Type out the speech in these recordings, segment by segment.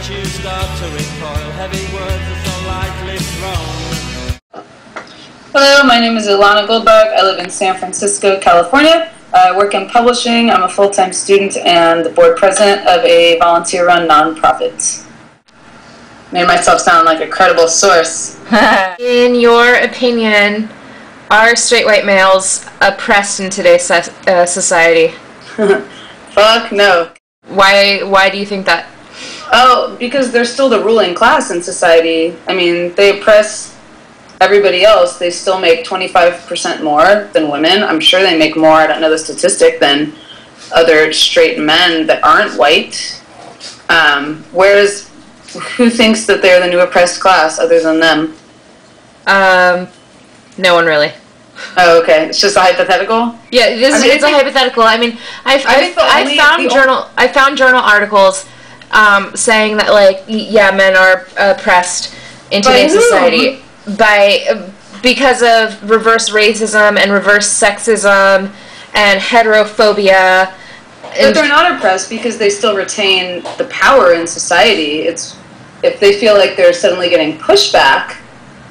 you start to recoil, heavy words are so lightly thrown. Hello, my name is Alana Goldberg. I live in San Francisco, California. I work in publishing. I'm a full-time student and the board president of a volunteer-run nonprofit. Made myself sound like a credible source. In your opinion, are straight white males oppressed in today's society? Fuck no. Why do you think that? Oh, because they're still the ruling class in society. I mean, they oppress everybody else. They still make 25% more than women. I'm sure they make more, I don't know the statistic, than other straight men that aren't white. Whereas, who thinks that they're the new oppressed class other than them? No one really. Oh, okay. It's just a hypothetical? Yeah, it's a hypothetical. I mean, I found journal articles saying that, like, yeah, men are oppressed in today's society because of reverse racism and reverse sexism and heterophobia. But they're not oppressed because they still retain the power in society. It's if they feel like they're suddenly getting pushback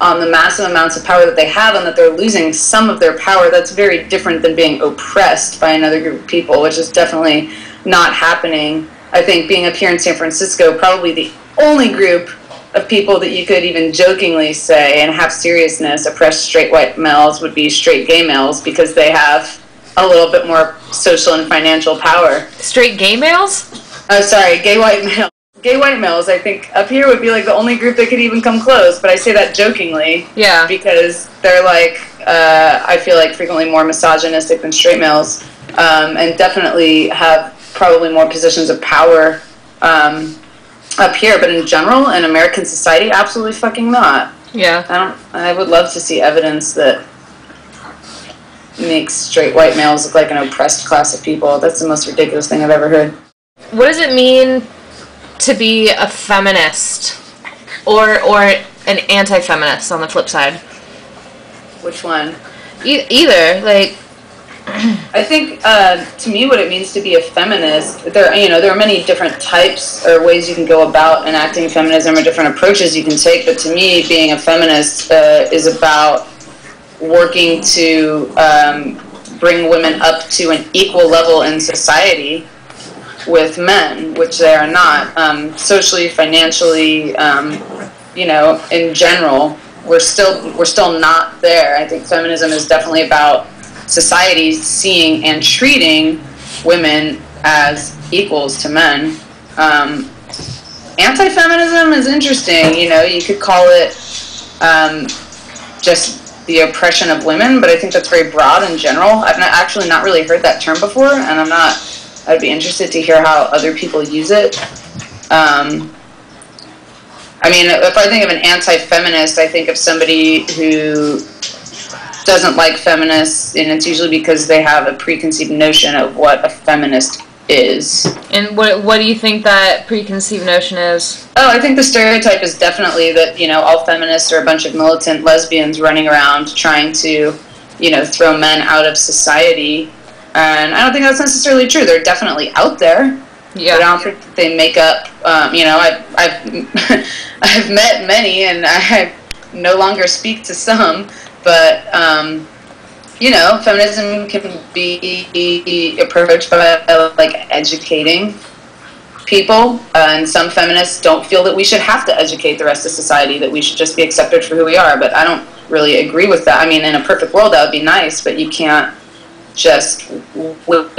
on the massive amounts of power that they have and that they're losing some of their power, that's very different than being oppressed by another group of people, which is definitely not happening. I think being up here in San Francisco, probably the only group of people that you could even jokingly say and have seriousness oppress straight white males would be straight gay males, because they have a little bit more social and financial power. Straight gay males? Oh, sorry, gay white males. Gay white males, I think, up here would be like the only group that could even come close, but I say that jokingly. Yeah. Because they're like, I feel like frequently more misogynistic than straight males, and definitely have probably more positions of power up here, but in general, in American society, absolutely fucking not. Yeah. I would love to see evidence that makes straight white males look like an oppressed class of people. That's the most ridiculous thing I've ever heard. What does it mean to be a feminist or an anti-feminist on the flip side? Which one? Either. Like, I think to me what it means to be a feminist, there are many different types or ways you can go about enacting feminism or different approaches you can take, but to me being a feminist is about working to bring women up to an equal level in society with men, which they are not, socially, financially, in general. We're still not there. I think feminism is definitely about society seeing and treating women as equals to men. Anti-feminism is interesting. You could call it just the oppression of women, but I think that's very broad in general. I've actually not really heard that term before, and I'd be interested to hear how other people use it. I mean, if I think of an anti-feminist, I think of somebody who doesn't like feminists, and it's usually because they have a preconceived notion of what a feminist is. And what do you think that preconceived notion is? Oh, I think the stereotype is definitely that, all feminists are a bunch of militant lesbians running around trying to, throw men out of society. And I don't think that's necessarily true. They're definitely out there. Yeah. But I don't think they make up, I've met many, and I no longer speak to some, but, feminism can be approached by, educating people, and some feminists don't feel that we should have to educate the rest of society, that we should just be accepted for who we are, but I don't really agree with that. I mean, in a perfect world, that would be nice, but you can't just will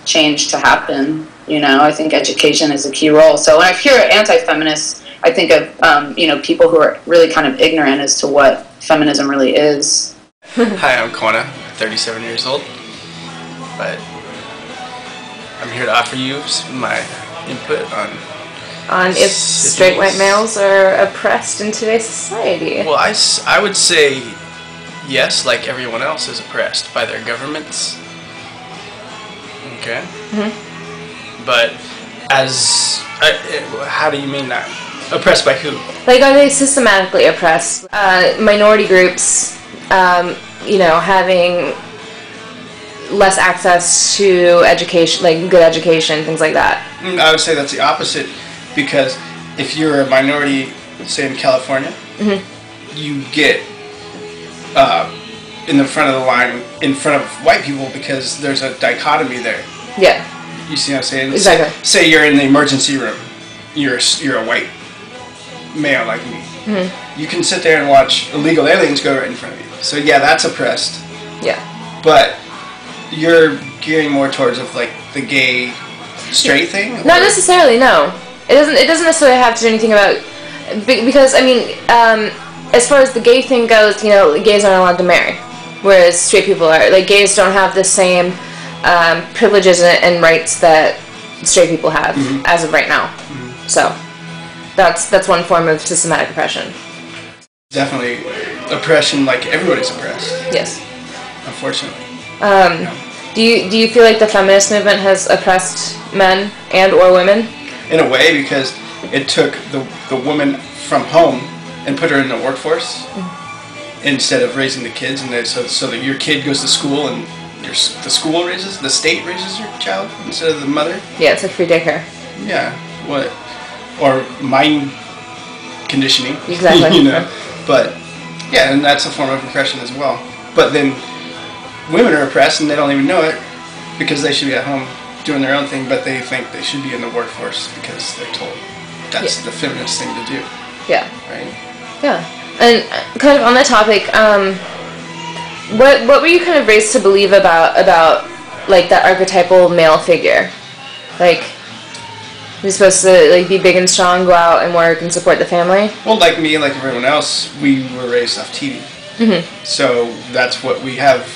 change to happen. I think education is a key role. So when I hear anti-feminists, I think of, people who are really kind of ignorant as to what feminism really is. Hi, I'm Kona, 37 years old, but I'm here to offer you my input on if straight white males are oppressed in today's society. Well, I would say yes, like everyone else is oppressed by their governments. Okay? Mm-hmm. But how do you mean that? Oppressed by who? Like, are they systematically oppressed? Minority groups, having less access to education, like good education, things like that. I would say that's the opposite, because if you're a minority, say in California, you get in the front of the line in front of white people because there's a dichotomy there. Yeah. You see what I'm saying? Exactly. Say you're in the emergency room. You're a white male like me. You can sit there and watch illegal aliens go right in front of you. So yeah, that's oppressed. Yeah. But you're gearing more towards of like the gay straight thing? Not necessarily, no. It doesn't necessarily have to do anything about, because I mean, as far as the gay thing goes, you know, gays aren't allowed to marry, whereas straight people are. Like, gays don't have the same privileges and rights that straight people have as of right now. So that's one form of systematic oppression. Definitely oppression, like everybody's oppressed. Yes. Unfortunately. Do you feel like the feminist movement has oppressed men and or women? In a way, because it took the woman from home and put her in the workforce instead of raising the kids, and so that your kid goes to school and the state raises your child instead of the mother. Yeah, it's like free daycare. Yeah, what, or mind conditioning. Exactly. You know, but yeah, and that's a form of oppression as well. But then women are oppressed and they don't even know it because they should be at home doing their own thing, but they think they should be in the workforce because they're told that's the feminist thing to do. Yeah. Right? Yeah. And kind of on that topic, what were you kind of raised to believe about like that archetypal male figure? Like, you're supposed to like be big and strong, go out and work and support the family? Well, like me, like everyone else, we were raised off TV. So that's what we have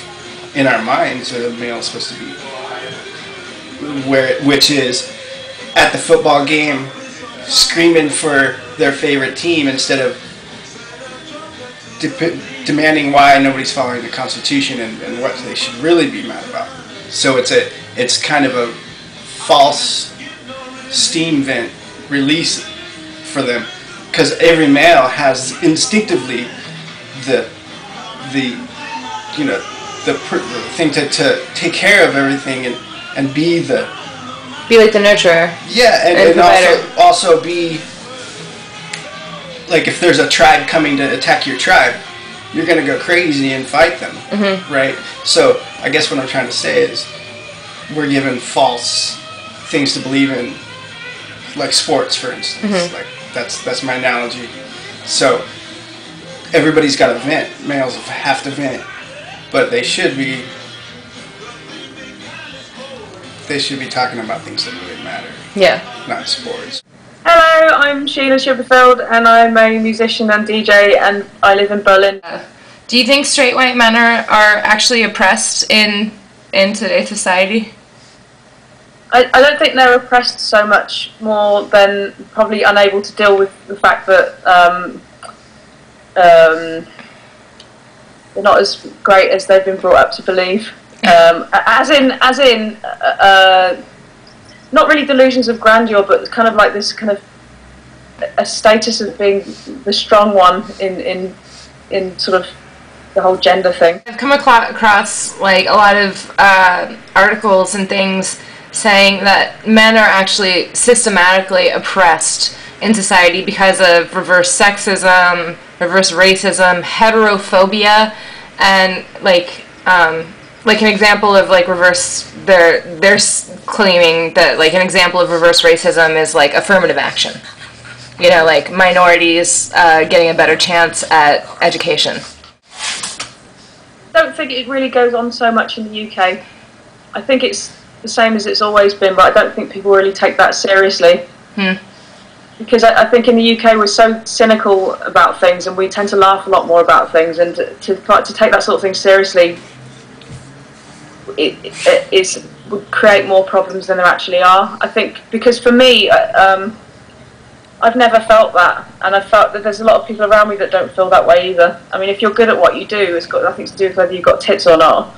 in our minds that a male is supposed to be. Which is at the football game screaming for their favorite team instead of demanding why nobody's following the Constitution and what they should really be mad about. So it's kind of a false steam vent release for them, because every male has instinctively the thing to take care of everything and be like the nurturer. Yeah, and also be like, if there's a tribe coming to attack your tribe, you're gonna go crazy and fight them, right? So I guess what I'm trying to say is we're given false things to believe in, like sports, for instance. Like that's my analogy. So everybody's got to vent. Males have to vent, but they should be talking about things that really matter. Yeah. Not sports. Hello, I'm Sheila Schipperfield, and I'm a musician and DJ, and I live in Berlin. Do you think straight white men are actually oppressed in today's society? I don't think they're oppressed so much, more than probably unable to deal with the fact that they're not as great as they've been brought up to believe. As in, not really delusions of grandeur, but kind of like this kind of a status of being the strong one in sort of the whole gender thing. I've come across like a lot of articles and things saying that men are actually systematically oppressed in society because of reverse sexism, reverse racism, heterophobia, and like an example of like they're claiming that like an example of reverse racism is like affirmative action. You know, like minorities getting a better chance at education. I don't think it really goes on so much in the UK. I think it's the same as it's always been, but I don't think people really take that seriously. Because I think in the UK we're so cynical about things, and we tend to laugh a lot more about things, and to take that sort of thing seriously it would create more problems than there actually are. I think, because for me, I've never felt that, and I've felt that there's a lot of people around me that don't feel that way either. I mean, if you're good at what you do, it's got nothing to do with whether you've got tits or not.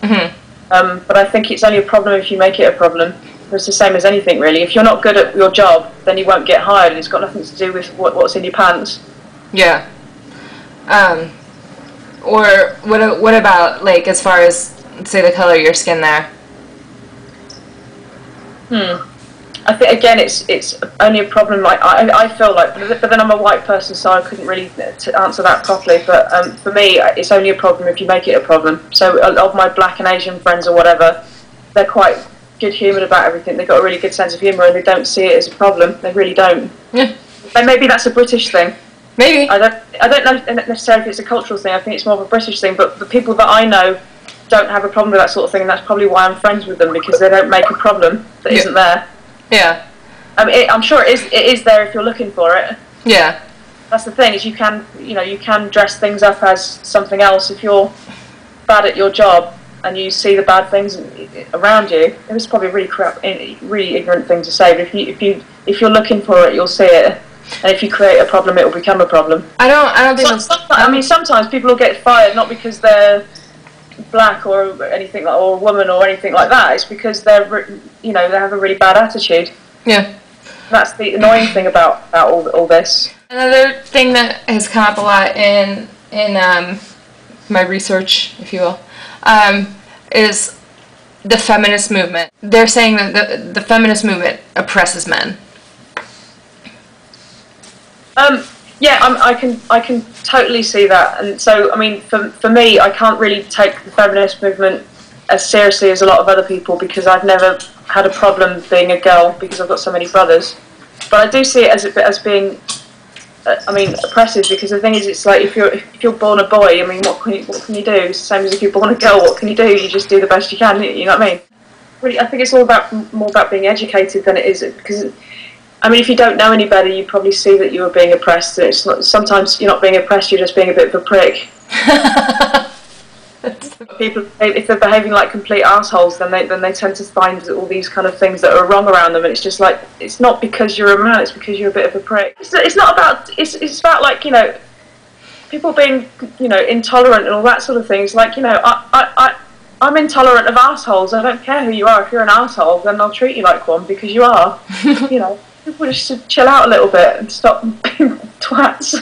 But I think it's only a problem if you make it a problem. It's the same as anything, really. If you're not good at your job, then you won't get hired, and it's got nothing to do with what's in your pants. Yeah. Or what about, like, as far as, say, the color of your skin there? I think again, it's only a problem. Like I feel like, but then I'm a white person, so I couldn't really answer that properly. But for me, it's only a problem if you make it a problem. So a lot of my black and Asian friends or whatever, they're quite good-humoured about everything. They've got a really good sense of humour, and they don't see it as a problem. They really don't. Yeah. And maybe that's a British thing. Maybe. I don't know necessarily if it's a cultural thing. I think it's more of a British thing. But the people that I know don't have a problem with that sort of thing, and that's probably why I'm friends with them, because they don't make a problem that isn't there. Yeah. I mean, I'm sure it is there if you're looking for it. Yeah. That's the thing, is you can dress things up as something else. If you're bad at your job and you see the bad things around you, it was probably a really ignorant thing to say. But if you're looking for it, you'll see it. And if you create a problem, it will become a problem. I don't think. I mean, sometimes people will get fired not because they're black or anything like, or a woman or anything like that. It's because they have a really bad attitude. Yeah. That's the annoying thing about all this. Another thing that has come up a lot in my research, if you will, is the feminist movement. They're saying that the feminist movement oppresses men. Yeah, I can totally see that, and so I mean, for me, I can't really take the feminist movement as seriously as a lot of other people, because I've never had a problem being a girl because I've got so many brothers. But I do see it as being, I mean, oppressive, because the thing is, it's like if you're born a boy, I mean, what can you do? It's the same as if you're born a girl. What can you do? You just do the best you can. You know what I mean? Really, I think it's all more about being educated than it is, because I mean, if you don't know any better, you probably see that you are being oppressed. It's not, sometimes you're not being oppressed, you're just being a bit of a prick. People, if they're behaving like complete assholes, then they tend to find all these kind of things that are wrong around them, and it's just like, it's not because you're a man, it's because you're a bit of a prick. It's not about, it's about, like, you know, people being, you know, intolerant and all that sort of things. Like, you know, I'm intolerant of assholes. I don't care who you are. If you're an asshole, then I'll treat you like one, because you are. You know, people just should chill out a little bit and stop being twats.